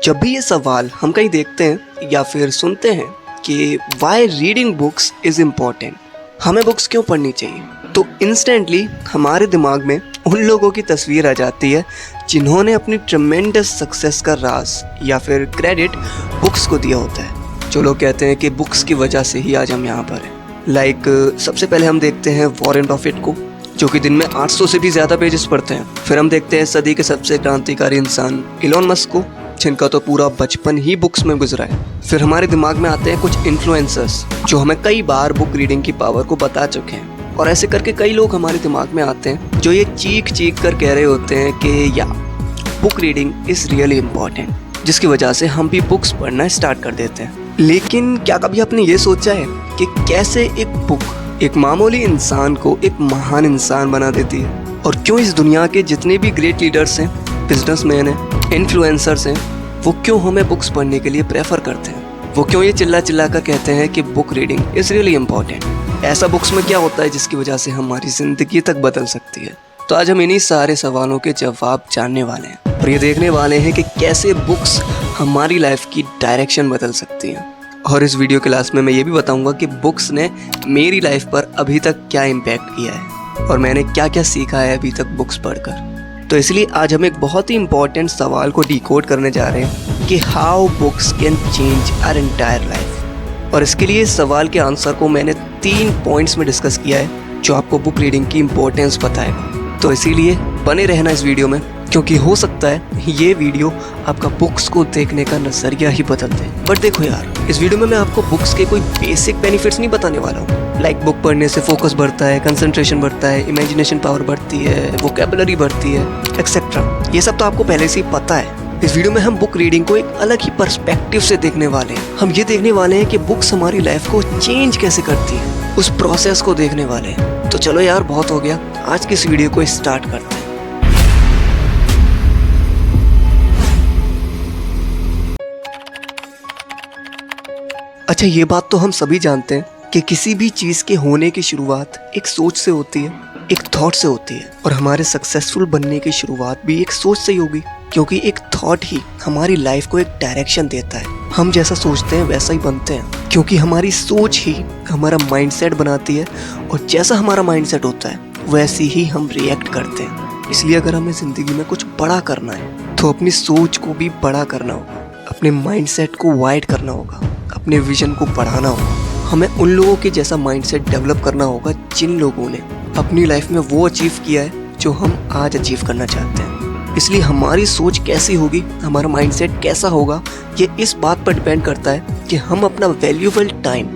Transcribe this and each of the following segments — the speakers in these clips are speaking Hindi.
जब भी ये सवाल हम कहीं देखते हैं या फिर सुनते हैं कि Y reading books is important, हमें बुक्स क्यों पढ़नी चाहिए, तो इंस्टेंटली हमारे दिमाग में उन लोगों की तस्वीर आ जाती है जिन्होंने अपनी ट्रेमेंडस सक्सेस का राज या फिर क्रेडिट बुक्स को दिया होता है। जो लोग कहते हैं कि बुक्स की वजह से ही आज हम यहाँ पर हैं। सबसे पहले हम देखते हैं वॉरेन बफेट को, जो कि दिन में 800 से भी ज़्यादा पेजेस पढ़ते हैं। फिर हम देखते हैं सदी के सबसे क्रांतिकारी इंसान इलॉन मस्क को, जिनका तो पूरा बचपन ही बुक्स में गुजरा है। फिर हमारे दिमाग में आते हैं कुछ इन्फ्लुएंसर्स जो हमें कई बार बुक रीडिंग की पावर को बता चुके हैं। और ऐसे करके कई लोग हमारे दिमाग में आते हैं जो ये चीख चीख कर कह रहे होते हैं कि या book reading is really important, जिसकी वजह से हम भी बुक्स पढ़ना स्टार्ट कर देते हैं। लेकिन क्या कभी आपने ये सोचा है कि कैसे एक बुक एक मामूली इंसान को एक महान इंसान बना देती है? और क्यों इस दुनिया के जितने भी ग्रेट लीडर्स हैं, बिजनेसमैन हैं, इन्फ्लुएंसर्स हैं, वो क्यों हमें बुक्स पढ़ने के लिए प्रेफर करते हैं? वो क्यों ये चिल्ला चिल्ला कर कहते हैं कि book reading is really important? ऐसा बुक्स में क्या होता है जिसकी वजह से हमारी ज़िंदगी तक बदल सकती है? तो आज हम इन्हीं सारे सवालों के जवाब जानने वाले हैं और ये देखने वाले हैं कि कैसे बुक्स हमारी लाइफ की डायरेक्शन बदल सकती हैं। और इस वीडियो के लास्ट में मैं ये भी बताऊंगा कि बुक्स ने मेरी लाइफ पर अभी तक क्या इम्पैक्ट किया है और मैंने क्या क्या सीखा है अभी तक बुक्स पढ़कर। तो इसलिए आज हम एक बहुत ही इंपॉर्टेंट सवाल को डिकोड करने जा रहे हैं कि how books can change our entire life. और इसके लिए इस सवाल के आंसर को मैंने 3 पॉइंट्स में डिस्कस किया है जो आपको बुक रीडिंग की इम्पोर्टेंस बताएगा। तो इसीलिए बने रहना इस वीडियो में, क्योंकि हो सकता है ये वीडियो आपका बुक्स को देखने का नज़रिया ही बदल दे। बट देखो यार, इस वीडियो में मैं आपको बुक्स के कोई बेसिक बेनिफिट्स नहीं बताने वाला हूँ। लाइक बुक पढ़ने से फोकस बढ़ता है, कंसंट्रेशन बढ़ता है, इमेजिनेशन पावर बढ़ती है, वोकैबुलरी बढ़ती है, एक्सेट्रा। ये सब तो आपको पहले से ही पता है। इस वीडियो में हम बुक रीडिंग को एक अलग ही पर्सपेक्टिव से देखने वाले हैं। हम ये देखने वाले हैं कि बुक्स हमारी लाइफ को चेंज कैसे करती है, उस प्रोसेस को देखने वाले हैं। तो चलो यार, बहुत हो गया, आज की इस वीडियो को स्टार्ट करते हैं। अच्छा, ये बात तो हम सभी जानते हैं कि किसी भी चीज़ के होने की शुरुआत एक सोच से होती है, एक थॉट से होती है। और हमारे सक्सेसफुल बनने की शुरुआत भी एक सोच से ही होगी, क्योंकि एक थॉट ही हमारी लाइफ को एक डायरेक्शन देता है। हम जैसा सोचते हैं वैसा ही बनते हैं, क्योंकि हमारी सोच ही हमारा माइंडसेट बनाती है और जैसा हमारा माइंडसेट होता है वैसे ही हम रिएक्ट करते हैं। इसलिए अगर हमें ज़िंदगी में कुछ बड़ा करना है तो अपनी सोच को भी बड़ा करना होगा, अपने माइंडसेट को वाइड करना होगा, अपने विजन को बढ़ाना होगा। हमें उन लोगों के जैसा माइंडसेट डेवलप करना होगा जिन लोगों ने अपनी लाइफ में वो अचीव किया है जो हम आज अचीव करना चाहते हैं। इसलिए हमारी सोच कैसी होगी, हमारा माइंडसेट कैसा होगा, ये इस बात पर डिपेंड करता है कि हम अपना वैल्यूएबल टाइम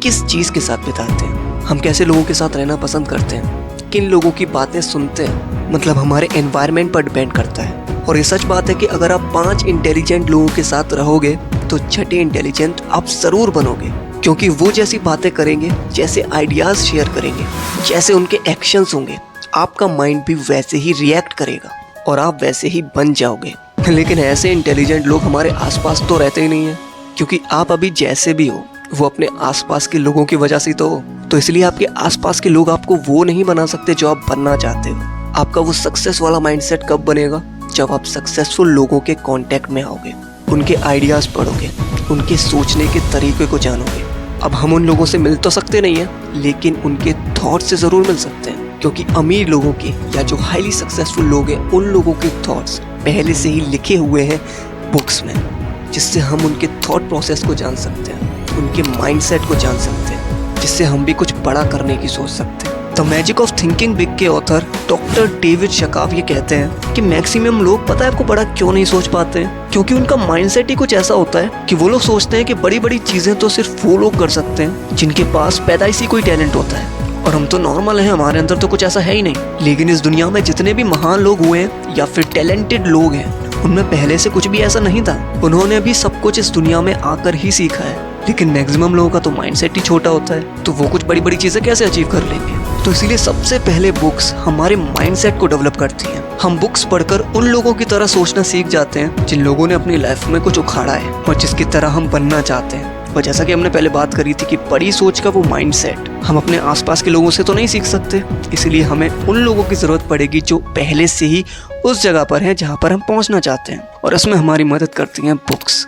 किस चीज़ के साथ बिताते हैं, हम कैसे लोगों के साथ रहना पसंद करते हैं, किन लोगों की बातें सुनते हैं। मतलब हमारे एनवायरनमेंट पर डिपेंड करता है। और ये सच बात है कि अगर आप 5 इंटेलिजेंट लोगों के साथ रहोगे तो 6ठे इंटेलिजेंट आप ज़रूर बनोगे, क्योंकि वो जैसी बातें करेंगे, जैसे आइडियाज़ शेयर करेंगे, जैसे उनके एक्शंस होंगे, आपका माइंड भी वैसे ही रिएक्ट करेगा और आप वैसे ही बन जाओगे। लेकिन ऐसे इंटेलिजेंट लोग हमारे आसपास तो रहते ही नहीं हैं, क्योंकि आप अभी जैसे भी हो वो अपने आसपास के लोगों की वजह से तो हो। तो इसलिए आपके आसपास के लोग आपको वो नहीं बना सकते जो आप बनना चाहते हो। आपका वो सक्सेस वाला माइंडसेट कब बनेगा? जब आप सक्सेसफुल लोगों के कांटेक्ट में आओगे, उनके आइडियाज़ पढ़ोगे, उनके सोचने के तरीके को जानोगे। अब हम उन लोगों से मिल तो सकते नहीं हैं, लेकिन उनके थॉट से ज़रूर मिल सकते हैं, क्योंकि अमीर लोगों के या जो हाईली सक्सेसफुल लोग हैं उन लोगों के थॉट्स पहले से ही लिखे हुए हैं बुक्स में, जिससे हम उनके थॉट प्रोसेस को जान सकते हैं, उनके माइंडसेट को जान सकते हैं, जिससे हम भी कुछ बड़ा करने की सोच सकते हैं। The magic of thinking big के ऑथर डॉक्टर डेविड शकाफ ये कहते हैं कि मैक्सिमम लोग, पता है आपको, बड़ा क्यों नहीं सोच पाते हैं? क्योंकि उनका माइंडसेट ही कुछ ऐसा होता है कि वो लोग सोचते हैं कि बड़ी बड़ी चीज़ें तो सिर्फ वो लोग कर सकते हैं जिनके पास पैदाइशी कोई टैलेंट होता है, और हम तो नॉर्मल हैं, हमारे अंदर तो कुछ ऐसा है ही नहीं। लेकिन इस दुनिया में जितने भी महान लोग हुए हैं या फिर टैलेंटेड लोग हैं, उनमें पहले से कुछ भी ऐसा नहीं था। उन्होंने भी सब कुछ इस दुनिया में आकर ही सीखा है। लेकिन मैक्सिमम लोगों का तो माइंडसेट ही छोटा होता है, तो वो कुछ बड़ी बड़ी चीज़ें कैसे अचीव कर लेंगे? तो इसीलिए सबसे पहले बुक्स हमारे माइंडसेट को डेवलप करती हैं। हम बुक्स पढ़कर उन लोगों की तरह सोचना सीख जाते हैं जिन लोगों ने अपनी लाइफ में कुछ उखाड़ा है और जिसकी तरह हम बनना चाहते हैं। और जैसा कि हमने पहले बात करी थी कि बड़ी सोच का वो माइंडसेट हम अपने आसपास के लोगों से तो नहीं सीख सकते, इसलिए हमें उन लोगों की ज़रूरत पड़ेगी जो पहले से ही उस जगह पर हैं जहाँ पर हम पहुँचना चाहते हैं, और इसमें हमारी मदद करती हैं बुक्स।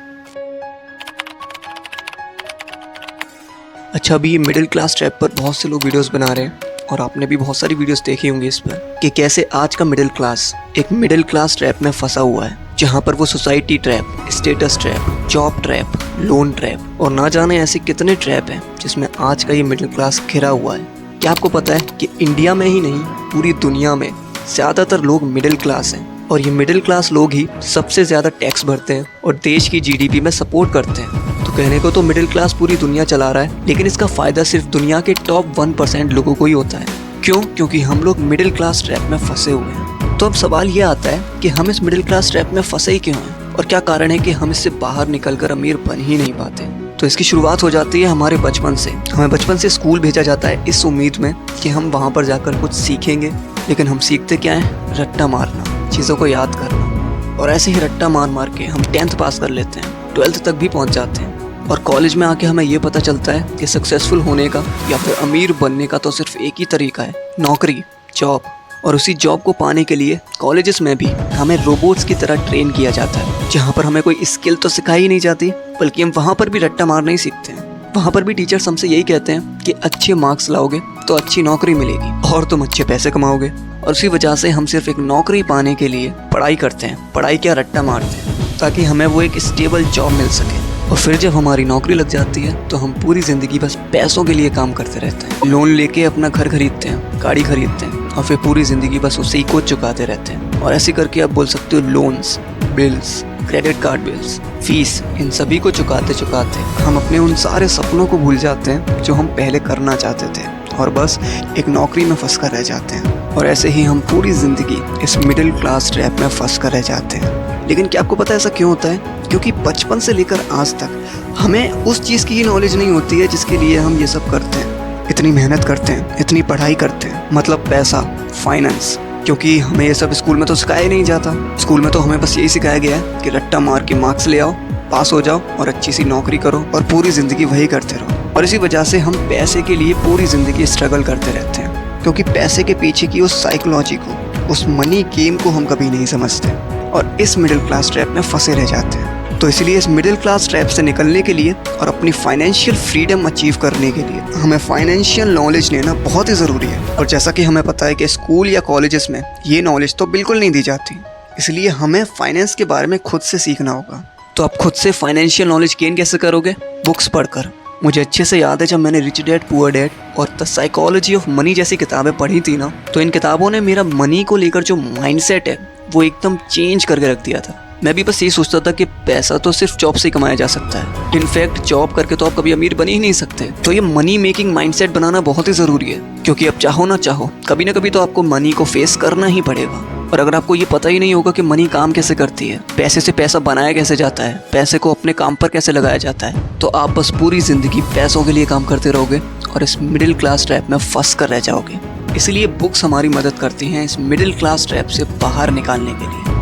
अच्छा, अभी ये मिडिल क्लास ट्रैप पर बहुत से लोग वीडियोस बना रहे हैं और आपने भी बहुत सारी वीडियोस देखी होंगी इस पर कि कैसे आज का मिडिल क्लास एक मिडिल क्लास ट्रैप में फंसा हुआ है, जहाँ पर वो society trap, status trap, job trap, loan trap और ना जाने ऐसे कितने ट्रैप हैं जिसमें आज का ये मिडिल क्लास घिरा हुआ है। क्या आपको पता है कि इंडिया में ही नहीं पूरी दुनिया में ज़्यादातर लोग मिडिल क्लास हैं, और ये मिडिल क्लास लोग ही सबसे ज़्यादा टैक्स भरते हैं और देश की जीडीपी में सपोर्ट करते हैं। तो कहने को तो मिडिल क्लास पूरी दुनिया चला रहा है, लेकिन इसका फ़ायदा सिर्फ दुनिया के टॉप 1% लोगों को ही होता है। क्यों? क्योंकि हम लोग मिडिल क्लास ट्रैप में फंसे हुए हैं। तो अब सवाल ये आता है कि हम इस मिडिल क्लास ट्रैप में फंसे ही क्यों हैं, और क्या कारण है कि हम इससे बाहर निकलकर अमीर बन ही नहीं पाते। तो इसकी शुरुआत हो जाती है हमारे बचपन से। हमें बचपन से स्कूल भेजा जाता है इस उम्मीद में कि हम वहाँ पर जाकर कुछ सीखेंगे, लेकिन हम सीखते क्या है? रट्टा मारना, चीज़ों को याद करना, और ऐसे ही रट्टा मार मार के हम 10th पास कर लेते हैं, 12th तक भी पहुँच जाते हैं, और कॉलेज में आके हमें ये पता चलता है कि सक्सेसफुल होने का या फिर अमीर बनने का तो सिर्फ एक ही तरीका है, नौकरी, जॉब। और उसी जॉब को पाने के लिए कॉलेजेस में भी हमें रोबोट्स की तरह ट्रेन किया जाता है, जहाँ पर हमें कोई स्किल तो सिखाई ही नहीं जाती, बल्कि हम वहाँ पर भी रट्टा मारना ही सीखते हैं। वहाँ पर भी टीचर्स हमसे यही कहते हैं कि अच्छे मार्क्स लाओगे तो अच्छी नौकरी मिलेगी और तुम अच्छे पैसे कमाओगे, और उसी वजह से हम सिर्फ एक नौकरी पाने के लिए पढ़ाई करते हैं, पढ़ाई क्या रट्टा मारते हैं, ताकि हमें वो एक स्टेबल जॉब मिल सके। और फिर जब हमारी नौकरी लग जाती है तो हम पूरी ज़िंदगी बस पैसों के लिए काम करते रहते हैं। लोन लेके अपना घर खरीदते हैं, गाड़ी खरीदते हैं, और फिर पूरी ज़िंदगी बस उसी को चुकाते रहते हैं। और ऐसे करके आप बोल सकते हो loans, bills, credit card bills, fees, इन सभी को चुकाते चुकाते हम अपने उन सारे सपनों को भूल जाते हैं जो हम पहले करना चाहते थे, और बस एक नौकरी में फंस कर रह जाते हैं। और ऐसे ही हम पूरी ज़िंदगी इस मिडिल क्लास ट्रैप में फंस कर रह जाते हैं। लेकिन क्या आपको पता है ऐसा क्यों होता है? क्योंकि बचपन से लेकर आज तक हमें उस चीज़ की ही नॉलेज नहीं होती है जिसके लिए हम ये सब करते हैं, इतनी मेहनत करते हैं, इतनी पढ़ाई करते हैं, मतलब पैसा, फाइनेंस। क्योंकि हमें ये सब स्कूल में तो सिखाया ही नहीं जाता। स्कूल में तो हमें बस यही सिखाया गया है कि रट्टा मार के मार्क्स ले आओ, पास हो जाओ और अच्छी सी नौकरी करो, और पूरी ज़िंदगी वही करते रहो। और इसी वजह से हम पैसे के लिए पूरी ज़िंदगी स्ट्रगल करते रहते हैं, क्योंकि पैसे के पीछे की उस साइकोलॉजी को, उस मनी गेम को हम कभी नहीं समझते, और इस मिडिल क्लास ट्रैप में फंसे रह जाते हैं। तो इसलिए इस मिडिल क्लास ट्रैप से निकलने के लिए और अपनी फाइनेंशियल फ्रीडम अचीव करने के लिए हमें फाइनेंशियल नॉलेज लेना बहुत ही ज़रूरी है। और जैसा कि हमें पता है कि स्कूल या कॉलेजेस में ये नॉलेज तो बिल्कुल नहीं दी जाती, इसलिए हमें फाइनेंस के बारे में खुद से सीखना होगा। तो आप खुद से फाइनेंशियल नॉलेज गेन कैसे करोगे? बुक्स पढ़कर। मुझे अच्छे से याद है जब मैंने रिच डैड पुअर डैड और द साइकोलॉजी ऑफ मनी जैसी किताबें पढ़ी थी ना, तो इन किताबों ने मेरा मनी को लेकर जो माइंडसेट है वो एकदम चेंज करके रख दिया था। मैं भी बस यही सोचता था कि पैसा तो सिर्फ जॉब से ही कमाया जा सकता है, इनफैक्ट जॉब करके तो आप कभी अमीर बन ही नहीं सकते। तो ये मनी मेकिंग माइंडसेट बनाना बहुत ही ज़रूरी है, क्योंकि अब चाहो ना चाहो कभी ना कभी तो आपको मनी को फेस करना ही पड़ेगा। और अगर आपको ये पता ही नहीं होगा कि मनी काम कैसे करती है, पैसे से पैसा बनाया कैसे जाता है, पैसे को अपने काम पर कैसे लगाया जाता है, तो आप बस पूरी ज़िंदगी पैसों के लिए काम करते रहोगे और इस मिडिल क्लास ट्रैप में फंस कर रह जाओगे। इसलिए बुक्स हमारी मदद करती हैं इस मिडिल क्लास ट्रैप से बाहर निकालने के लिए।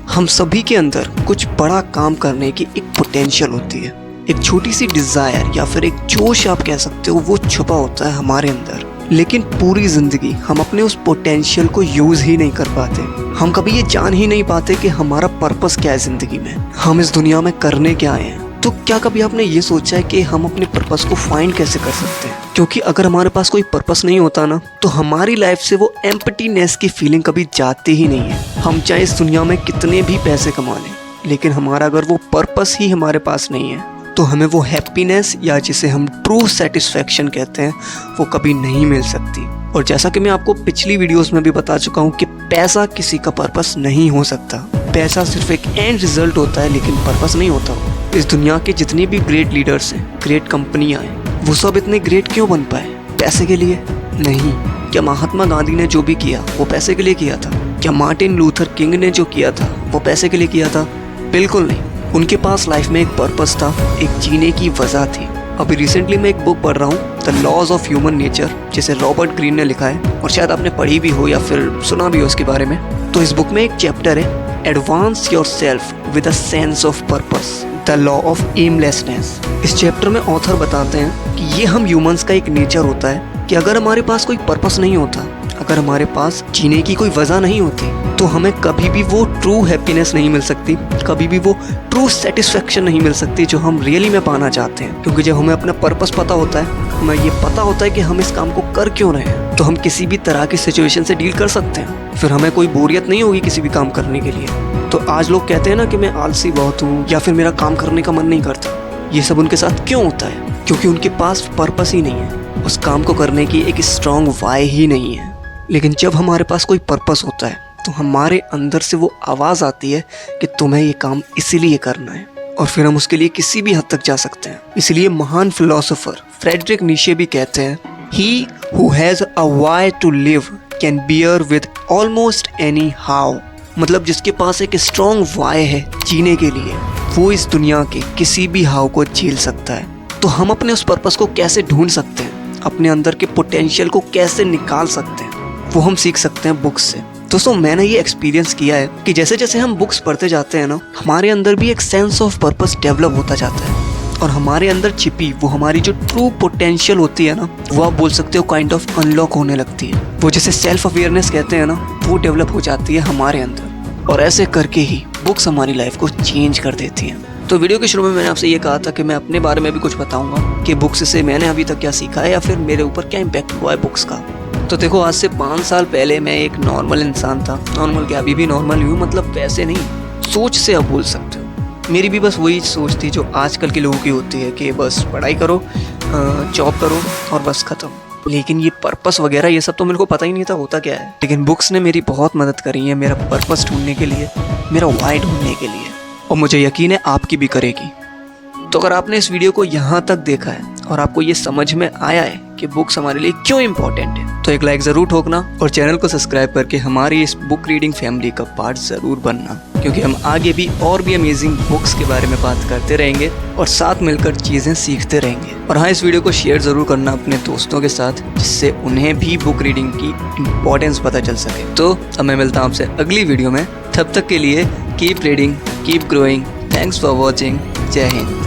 हम सभी के अंदर कुछ बड़ा काम करने की एक पोटेंशियल होती है, एक छोटी सी डिज़ायर या फिर एक जोश आप कह सकते हो, वो छुपा होता है हमारे अंदर। लेकिन पूरी ज़िंदगी हम अपने उस पोटेंशियल को यूज़ ही नहीं कर पाते। हम कभी ये जान ही नहीं पाते कि हमारा पर्पस क्या है ज़िंदगी में, हम इस दुनिया में करने क्या आए हैं। तो क्या कभी आपने ये सोचा है कि हम अपने पर्पस को फाइंड कैसे कर सकते हैं? क्योंकि अगर हमारे पास कोई पर्पस नहीं होता ना, तो हमारी लाइफ से वो एम्प्टीनेस की फीलिंग कभी जाती ही नहीं है। हम चाहे इस दुनिया में कितने भी पैसे कमा लें, लेकिन हमारा अगर वो पर्पस ही हमारे पास नहीं है, तो हमें वो हैप्पीनेस या जिसे हम ट्रू सेटिस्फैक्शन कहते हैं, वो कभी नहीं मिल सकती। और जैसा कि मैं आपको पिछली वीडियोस में भी बता चुका हूँ कि पैसा किसी का पर्पस नहीं हो सकता। पैसा सिर्फ एक एंड रिजल्ट होता है, लेकिन पर्पस नहीं होता। इस दुनिया के जितने भी ग्रेट लीडर्स हैं, ग्रेट कंपनियां हैं, वो सब इतने ग्रेट क्यों बन पाए? पैसे के लिए नहीं। क्या महात्मा गांधी ने जो भी किया वो पैसे के लिए किया था? क्या मार्टिन लूथर किंग ने जो किया था वो पैसे के लिए किया था? बिल्कुल नहीं। उनके पास लाइफ में एक पर्पस था, एक जीने की वजह थी। अभी रिसेंटली मैं एक बुक पढ़ रहा हूँ, the laws of human nature, जिसे रॉबर्ट ग्रीन ने लिखा है, और शायद आपने पढ़ी भी हो या फिर सुना भी हो उसके बारे में। तो इस बुक में एक चैप्टर है advance yourself with a sense of purpose, the law of aimlessness. इस चैप्टर में ऑथर बताते हैं कि ये हम ह्यूमंस का एक नेचर होता है कि अगर हमारे पास कोई पर्पस नहीं होता, अगर हमारे पास जीने की कोई वजह नहीं होती, तो हमें कभी भी वो ट्रू हैप्पीनेस नहीं मिल सकती, कभी भी वो ट्रू सेटिस्फेक्शन नहीं मिल सकती जो हम रियली में पाना चाहते हैं। क्योंकि जब हमें अपना पर्पस पता होता है, हमें ये पता होता है कि हम इस काम को कर क्यों रहे हैं, तो हम किसी भी तरह की सिचुएशन से डील कर सकते हैं। फिर हमें कोई बोरियत नहीं होगी किसी भी काम करने के लिए। तो आज लोग कहते हैं ना कि मैं आलसी बहुत हूँ या फिर मेरा काम करने का मन नहीं करता, ये सब उनके साथ क्यों होता है? क्योंकि उनके पास पर्पस ही नहीं है, उस काम को करने की एक स्ट्रॉन्ग वाई ही नहीं है। लेकिन जब हमारे पास कोई पर्पस होता है तो हमारे अंदर से वो आवाज़ आती है कि तुम्हें ये काम इसीलिए करना है, और फिर हम उसके लिए किसी भी हद तक जा सकते हैं। इसलिए महान फिलोसोफर फ्रेडरिक नीशे भी कहते हैं, he who has a why to live can bear with almost any how. मतलब जिसके पास एक स्ट्रॉन्ग वाई है जीने के लिए, वो इस दुनिया के किसी भी हाव को झेल सकता है। तो हम अपने उस पर्पस को कैसे ढूंढ सकते हैं, अपने अंदर के पोटेंशियल को कैसे निकाल सकते हैं, वो हम सीख सकते हैं बुक्स से। दोस्तों, मैंने ये एक्सपीरियंस किया है कि जैसे जैसे हम बुक्स पढ़ते जाते हैं ना, हमारे अंदर भी एक सेंस ऑफ पर्पस डेवलप होता जाता है, और हमारे अंदर छिपी वो हमारी जो ट्रू पोटेंशियल होती है ना, वो आप बोल सकते हो काइंड ऑफ अनलॉक होने लगती है। वो जैसे सेल्फ अवेयरनेस कहते हैं ना, वो डेवलप हो जाती है हमारे अंदर, और ऐसे करके ही बुक्स हमारी लाइफ को चेंज कर देती हैं। तो वीडियो के शुरू में मैंने आपसे ये कहा था कि मैं अपने बारे में भी कुछ बताऊंगा कि बुक्स से मैंने अभी तक क्या सीखा है या फिर मेरे ऊपर क्या इम्पैक्ट हुआ है बुक्स का। तो देखो, आज से 5 साल पहले मैं एक नॉर्मल इंसान था। नॉर्मल क्या, अभी भी नॉर्मल हूँ, मतलब वैसे नहीं, सोच से आप बोल सकते हो। मेरी भी बस वही सोच थी जो आजकल के लोगों की होती है कि बस पढ़ाई करो, जॉब करो और बस ख़त्म। लेकिन ये पर्पस वगैरह ये सब तो मेरे को पता ही नहीं था होता क्या है। लेकिन बुक्स ने मेरी बहुत मदद करी है मेरा पर्पस ढूंढने के लिए, मेरा वाई ढूंढने के लिए, और मुझे यकीन है आपकी भी करेगी। तो अगर आपने इस वीडियो को यहाँ तक देखा है और आपको ये समझ में आया है कि बुक्स हमारे लिए क्यों इम्पोर्टेंट है, तो एक लाइक ज़रूर ठोकना और चैनल को सब्सक्राइब करके हमारी इस बुक रीडिंग फैमिली का पार्ट ज़रूर बनना, क्योंकि हम आगे भी और भी अमेजिंग बुक्स के बारे में बात करते रहेंगे और साथ मिलकर चीज़ें सीखते रहेंगे। और हाँ, इस वीडियो को शेयर ज़रूर करना अपने दोस्तों के साथ, जिससे उन्हें भी बुक रीडिंग की इम्पोर्टेंस पता चल सके। तो अब मैं मिलता हूँ आपसे अगली वीडियो में, तब तक के लिए keep reading, keep growing. Thanks for watching. जय हिंद।